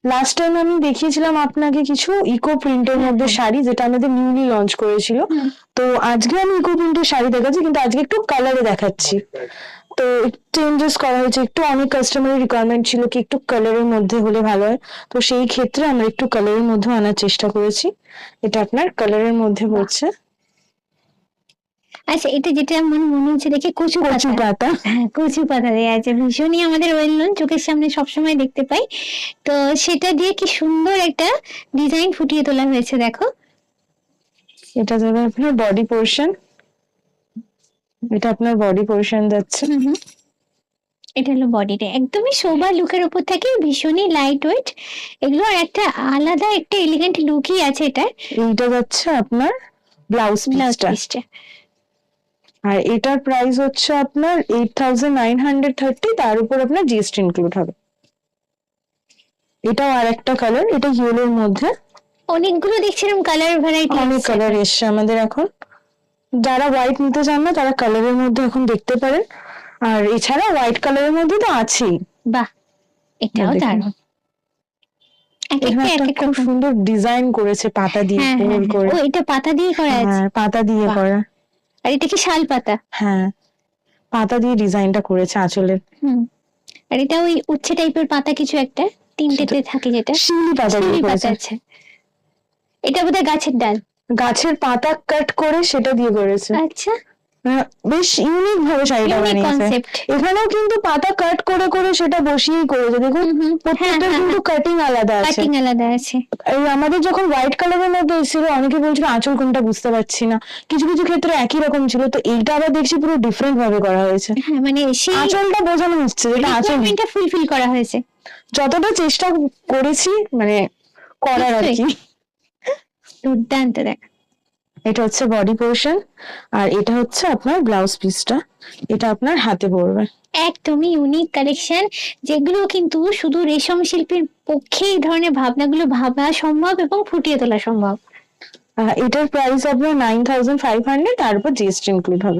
Last time আমি দেখিয়েছিলাম আপনাকে কিছু ইকো প্রিন্টের মধ্যে শাড়ি, যেটা আমাদের নিউলি লঞ্চ করেছিল। তো আজকে আমি ইকো প্রিন্টের শাড়ি দেখাচ্ছি, কিন্তু আজকে একটু কালারে দেখাচ্ছি। তো চেঞ্জেস করা হয়েছে একটু, অনেক কাস্টমারের রিকোয়ারমেন্ট ছিল কি একটু কালারের মধ্যে হলে ভালো হয়, তো সেই ক্ষেত্রে আমরা একটু কালারের মধ্যে আনার চেষ্টা করেছি। এটা আপনার কালারের মধ্যে পড়ছে। আচ্ছা, এটা যেটা আমার মনে হচ্ছে দেখে কচু কচু পাতা। পাতা। হ্যাঁ, কচু পাতা দেওয়া আছে, ভীষণই আমাদের ওয়েল নোন, চোখের সামনে সবসময় দেখতে পাই। তো সেটা দিয়ে কি সুন্দর একটা ডিজাইন ফুটিয়ে তোলা হয়েছে দেখো। এটা যাবে আপনার বডি পোর্শন, এটা আপনার বডি পোর্শন যাচ্ছে। এটা হলো বডিটা, একদমই সোবার লুকের উপর থেকে, ভীষণই লাইট ওয়েট এগুলো, আর একটা আলাদা একটা এলিগেন্ট লুকই আছে এটা। এইটা যাচ্ছে আপনার ব্লাউজ ব্লাউজ পিসটা, পিসটা। আর এটার প্রাইস হচ্ছে আপনার 8930, তার উপর আপনার জিএসটি ইনক্লুড হবে। এটাও আর একটা কালার, এটা ইয়েলোর মধ্যে। অনেকগুলো দেখছিলাম কালার ভ্যারাইটি, অনেক কালার এসছে আমাদের এখন। যারা হোয়াইট নিতে চান না তারা কালারের মধ্যে এখন দেখতে পারেন, আর এছাড়া হোয়াইট কালারের মধ্যে তো আছেই। বাহ, এটাও দারুণ। খুব সুন্দর ডিজাইন করেছে পাতা দিয়ে গোল করে। ও, এটা পাতা দিয়ে করা আছে? হ্যাঁ, পাতা দিয়ে করা। আর এটা কি শাল পাতা? হ্যাঁ, পাতা দিয়ে ডিজাইনটা করেছে আঁচলের। আর এটা ওই উচ্ছে টাইপের পাতা কিছু একটা, তিনটেতে থাকে, যেটা শিউলি পাতা দিয়ে করেছে। আছে। এটা বোধহয় গাছের ডাল, গাছের পাতা কাট করে সেটা দিয়ে করেছে। আচ্ছা, বেশ ইউনিক ভাবে শাড়িটা বানিয়েছে। এখানেও কিন্তু পাতা কাট করে করে সেটা বসিয়েই করেছে, দেখুন প্রত্যেকটা কিন্তু কাটিং আলাদা আছে। কাটিং আলাদা আছে। এই আমাদের যখন হোয়াইট কালারের মধ্যে এসেছিল অনেকে বলছিল আঁচল কোনটা বুঝতে পারছি না, কিছু কিছু ক্ষেত্রে একই রকম ছিল, তো এইটা আবার দেখছি পুরো ডিফারেন্ট ভাবে করা হয়েছে। হ্যাঁ, মানে সেই আঁচলটা বোঝানো হচ্ছে, যেটা আঁচলটা ফুলফিল করা হয়েছে যতটা চেষ্টা করেছি মানে করার আর কি। দুর্দান্ত। দেখ, এটা হচ্ছে বডি পোর্শন, আর এটা হচ্ছে আপনার ব্লাউজ পিসটা, এটা আপনার হাতে পড়বে। একদমই ইউনিক কালেকশন, যেগুলো কিন্তু শুধু রেশম শিল্পীর পক্ষে এই ধরনের ভাবনাগুলো ভাবা সম্ভব এবং ফুটিয়ে তোলা সম্ভব। এটার প্রাইস আপনার 9500, তার উপর জিএসটি ইনক্লুড হবে।